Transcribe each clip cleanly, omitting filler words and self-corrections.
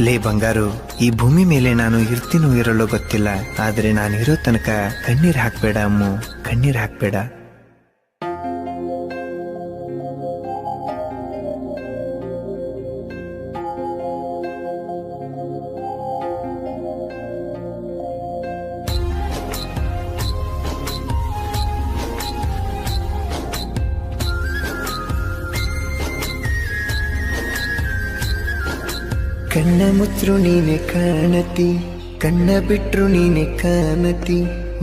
ಲೇ ಬಂಗಾರು, ಈ ಭೂಮಿ ಮೇಲೆ ನಾನು ಇರ್ತೀನೋ ಇರಲು ಗೊತ್ತಿಲ್ಲ, ಆದ್ರೆ ನಾನು ಇರೋ ತನಕ ಕಣ್ಣೀರ್ ಹಾಕ್ಬೇಡ ಅಮ್ಮು, ಕಣ್ಣೀರ್ ಹಾಕ್ಬೇಡ. ಕಣ್ಣ ಮುಚ್ರು ನೀನೆ ಕಾಣತಿ, ಕಣ್ಣ ಬಿಟ್ರು ನೀನೆ ಕಾಣತಿ,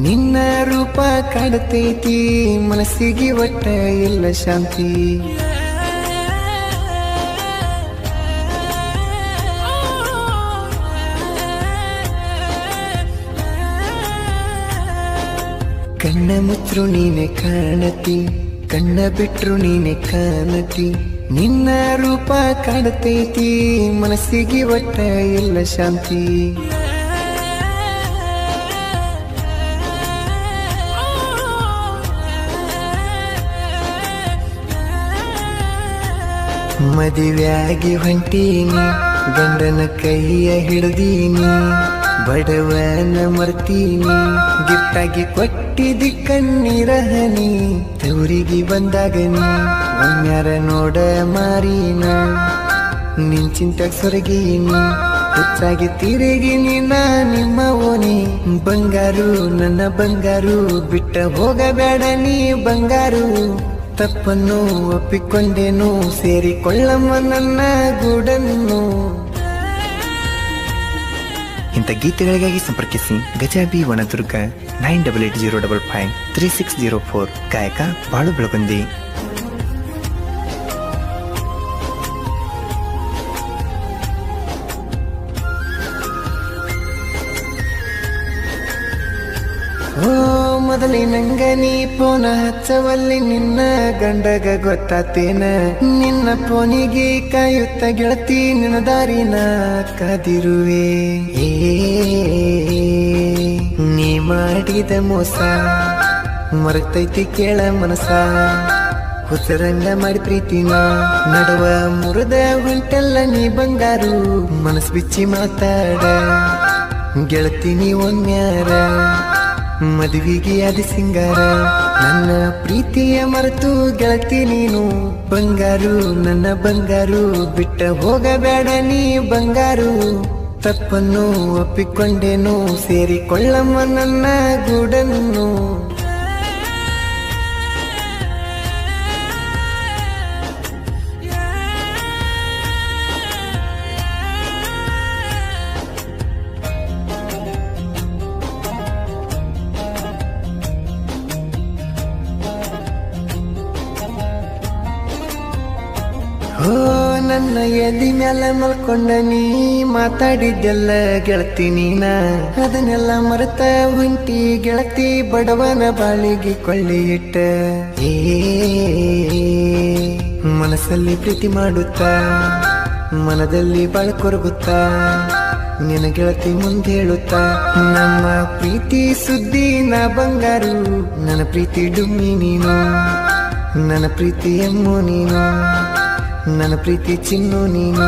ನಿನ್ನ ರೂಪ ಕಾಡತೈತಿ, ಮನಸ್ಸಿಗೆ ಒಟ್ಟ ಇಲ್ಲ ಶಾಂತಿ. ಕಣ್ಣ ಮುಚ್ರು ನೀನೆ ಕಾಣತಿ, ಕಣ್ಣ ಬಿಟ್ರು ನೀನೆ ಕಾಣತಿ, ನಿನ್ನ ರೂಪ ಕಾಡತೈತಿ, ಮನಸ್ಸಿಗೆ ಒಟ್ಟ ಇಲ್ಲ ಶಾಂತಿ. ಮದುವೆಯಾಗಿ ಹೊಂಟೀನಿ, ಗಂಡನ ಕೈಯ ಹಿಡ್ದೀನಿ, ಬಡವನ ಮರ್ತೀನಿ, ಗಿಫ್ಟಾಗಿ ಕೊಟ್ಟಿದ್ದಿ ಕಣ್ಣೀರ ಹನಿ, ತವರಿಗೆ ಬಂದಾಗ ನೀ ಒಮ್ಮ್ಯಾರ ನೋಡ ಮಾರೀನ, ನಿನ್ ಚಿಂತಾಗ ಸೊರಗೀನಿ, ಹೆಚ್ಚಾಗಿ ತಿರುಗಿನಿ ನಾ ನಿಮ್ಮ ಓನಿ. ಬಂಗಾರು ನನ್ನ ಬಂಗಾರು, ಬಿಟ್ಟ ಹೋಗಬೇಡ ನೀ ಬಂಗಾರು, ತಪ್ಪನ್ನು ಒಪ್ಪಿಕೊಂಡೇನು, ಸೇರಿಕೊಳ್ಳಮ್ಮ ನನ್ನ ಗೂಡನ್ನು. ಇಂಥ ಗೀತೆಗಳಿಗಾಗಿ ಸಂಪರ್ಕಿಸಿ ಗಜಾಬಿ ವನದುರ್ಗ 9880553604. ಗಾಯಕ ಬಾಳು ಬೆಳಗುಂದಿ. ಓ ಮೊದಲಿನಂಗ ನೀ ಫೋನ ಹಚ್ಚವಲ್ಲಿ, ನಿನ್ನ ಗಂಡಗ ಗೊತ್ತಾತೇನ, ನಿನ್ನ ಫೋನಿಗೆ ಕಾಯುತ್ತ ಗೆಳತಿ, ನಿನ್ನ ದಾರಿನ ಕಾದಿರುವೆ. ನೀ ಮಾಡಿದ ಮೋಸ ಮರೆತೈತಿ ಕೇಳ ಮನಸ, ಹುಸರಂಗ ಮಾಡಿ ಪ್ರೀತಿನ ನಡುವ ಮುರಿದ ಹೊಂಟಲ್ಲ ನೀ ಬಂಗಾರು, ಮನಸ್ ಬಿಚ್ಚಿ ಮಾತಾಡ ಗೆಳತಿ ನೀ ಒಮ್ಮ್ಯಾರ, ಮದುವೆಗೆ ಅದಿ ಸಿಂಗಾರ, ನನ್ನ ಪ್ರೀತಿಯ ಮರೆತು ಗೆಳತಿ ನೀನು ಬಂಗಾರು, ನನ್ನ ಬಂಗಾರು, ಬಿಟ್ಟ ಹೋಗಬೇಡ ನೀ ಬಂಗಾರು, ತಪ್ಪನ್ನು ಒಪ್ಪಿಕೊಂಡೇನು, ಸೇರಿಕೊಳ್ಳಮ್ಮ ನನ್ನ ಗೂಡನ್ನು. ಓ ನನ್ನ ಎದಿ ಮ್ಯಾಲ ಮಲ್ಕೊಂಡ ನೀ ಮಾತಾಡಿದ್ದೆಲ್ಲ ಗೆಳತಿ ನೀನ, ಅದನ್ನೆಲ್ಲ ಮರೆತ ಹೊಂಟಿ ಗೆಳತಿ, ಬಡವನ ಬಾಳಿಗೆ ಕೊಳ್ಳಿ ಇಟ್ಟ. ಮನಸ್ಸಲ್ಲಿ ಪ್ರೀತಿ ಮಾಡುತ್ತ, ಮನದಲ್ಲಿ ಬಾಳ ಕೊರಗುತ್ತ, ನಿನ್ನ ಗೆಳತಿ ಮುಂದೆ ಹೇಳುತ್ತ, ನಮ್ಮ ಪ್ರೀತಿ ಸುದ್ದಿ ನಾ ಬಂಗಾರು, ನನ್ನ ಪ್ರೀತಿ ಡುಮ್ಮಿ ನೀನು, ನನ್ನ ಪ್ರೀತಿ ಎಮ್ಮು ನೀನು, ನನ್ನ ಪ್ರೀತಿ ಚಿನ್ನು ನೀನು,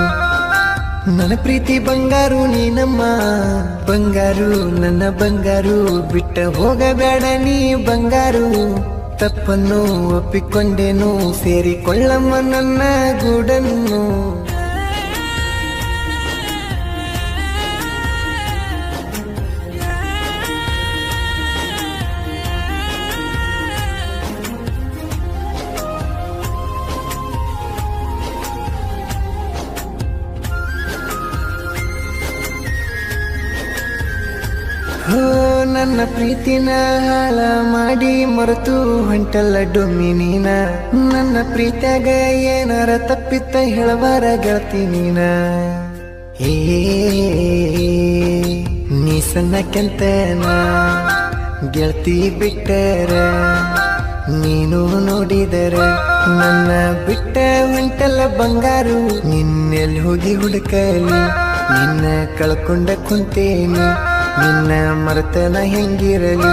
ನನ್ನ ಪ್ರೀತಿ ಬಂಗಾರು ನೀನಮ್ಮ ಬಂಗಾರು, ನನ್ನ ಬಂಗಾರು, ಬಿಟ್ಟ ಹೋಗಬೇಡ ನೀ ಬಂಗಾರು, ತಪ್ಪನ್ನು ಒಪ್ಪಿಕೊಂಡೇನು, ಸೇರಿಕೊಳ್ಳಮ್ಮ ನನ್ನ ಗೂಡನ್ನು. ಹೋ ನನ್ನ ಪ್ರೀತಿನ ಹಾಳ ಮಾಡಿ ಮರೆತು ಹೊಂಟಲ್ಲ ಡೊಮ್ಮಿ ನೀನ, ನನ್ನ ಪ್ರೀತಿಯಾಗ ಏನಾರ ತಪ್ಪಿತ್ತ ಹೇಳಬಾರ ಗೆಳತಿ ನೀನ. ನೀ ಸಣ್ಣಕ್ಕೆಂತನ ಗೆಳತಿ ಬಿಟ್ಟರ, ನೀನು ನೋಡಿದರ ನನ್ನ ಬಿಟ್ಟ ಹೊಂಟಲ್ಲ ಬಂಗಾರು, ನಿನ್ನೆಲ್ಲಿ ಹೋಗಿ ಹುಡುಕಲಿ, ನಿನ್ನ ಕಳ್ಕೊಂಡ ಕುಂತೇನಿ, ನಿನ್ನ ಮರೆತನ ಹೆಂಗಿರಲಿ,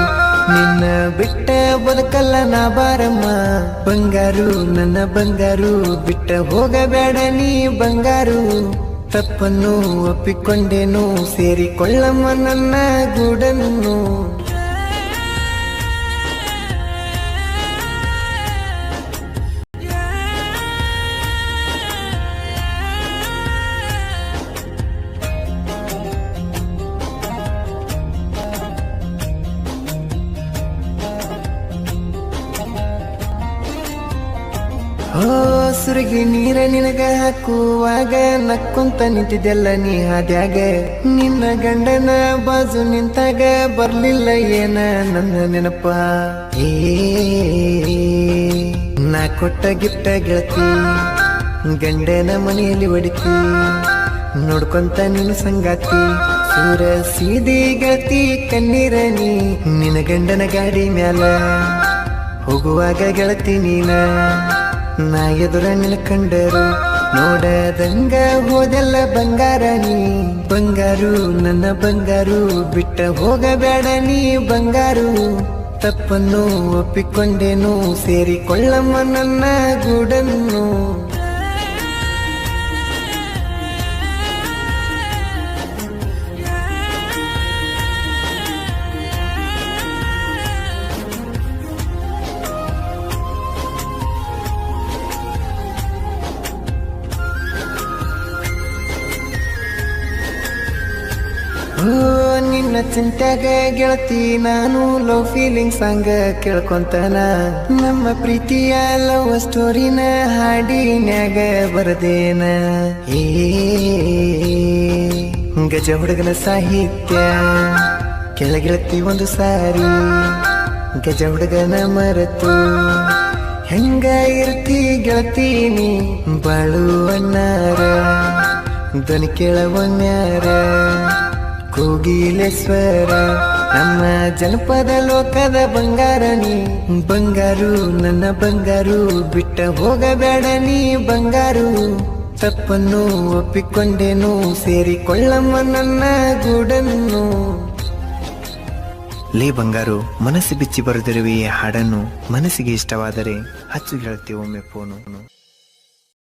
ನಿನ್ನ ಬಿಟ್ಟ ಬದುಕಲ್ಲ ನಾ ಬಾರಮ್ಮ ಬಂಗಾರು, ನನ್ನ ಬಂಗಾರು, ಬಿಟ್ಟ ಹೋಗಬೇಡ ನೀ ಬಂಗಾರು, ತಪ್ಪನ್ನು ಒಪ್ಪಿಕೊಂಡೇನು, ಸೇರಿಕೊಳ್ಳಮ್ಮ ನನ್ನ ಗೂಡನ್ನು. ಸುರಗಿ ನೀರ ನಿನಗ ಹಾಕುವಾಗ ನಕ್ಕೊಂತ ನಿಂತಿದ್ದೆಲ್ಲ ನೀ ಹಾದ್ಯಾಗ. ನಿನ್ನ ಗಂಡನ ಬಾಜು ನಿಂತಾಗ ಬರ್ಲಿಲ್ಲ ಏನ ನನ್ನ ನೆನಪ. ನಾ ಕೊಟ್ಟ ಗಿಫ್ಟ ಗೆಳತಿ ಗಂಡನ ಮನೆಯಲ್ಲಿ ಹೊಡಿತಿ, ನೋಡ್ಕೊಂತ ನೀನು ಸಂಗಾತಿ. ಸೂರ ಸೀದಿ ಗೆಳತಿ ಕಣ್ಣೀರ ನೀ ನಿನ್ನ ಗಂಡನ ಗಾಡಿ ಮ್ಯಾಲ ಹೋಗುವಾಗ ಗೆಳತಿ ನೀನ. ನಾ ಎದುರ ನಿಲ್ಕಂಡರು ನೋಡದಂಗ ಹೋದೆಲ್ಲ ಬಂಗಾರ ನೀ. ಬಂಗಾರು ನನ್ನ ಬಂಗಾರು ಬಿಟ್ಟ ಹೋಗಬೇಡ ನೀ ಬಂಗಾರು. ತಪ್ಪನ್ನು ಒಪ್ಪಿಕೊಂಡೇನು, ಸೇರಿಕೊಳ್ಳಮ್ಮ ನನ್ನ ಗೂಡನ್ನು. ನಿನ್ನ ಚಿಂತ್ಯಾಗ ಗೆಳತಿ ನಾನು ಲವ್ ಫೀಲಿಂಗ್ ಸಾಂಗ್ ಕೇಳ್ಕೊಂತನ. ನಮ್ಮ ಪ್ರೀತಿಯ ಲವ್ ಸ್ಟೋರಿನ ಹಾಡಿನ್ಯಾಗ ಬರದೇನ. ಗಜ ಹುಡುಗನ ಸಾಹಿತ್ಯ ಕೆಳಗೆಳತಿ ಒಂದು ಸಾರಿ. ಗಜ ಹುಡುಗನ ಮರೆತು ಹೆಂಗ ಇರ್ತಿ ಗೆಳತಿ ನೀ ಬಾಳುವನ್ನಾರ. ಧ್ವನಿ ಕೇಳವನ್ಯಾರ ಕೋಗಿಲೇಶ್ವರ ನಮ್ಮ ಜನಪದ ಲೋಕದ ಬಂಗಾರ ನೀ. ಬಂಗಾರು ನನ್ನ ಬಂಗಾರು ಬಿಟ್ಟ ಹೋಗಬೇಡ ನೀ ಬಂಗಾರು. ತಪ್ಪನ್ನು ಒಪ್ಪಿಕೊಂಡೇನು, ಸೇರಿಕೊಳ್ಳಮ್ಮ ನನ್ನ ಗೂಡನ್ನು. ಲೇ ಬಂಗಾರು, ಮನಸ್ಸು ಬಿಚ್ಚಿ ಬರೆದಿರುವೆ ಈ ಹಾಡನ್ನು. ಮನಸ್ಸಿಗೆ ಇಷ್ಟವಾದರೆ ಹಚ್ಚು ಗೆಳತಿ ಒಮ್ಮೆ ಫೋನು.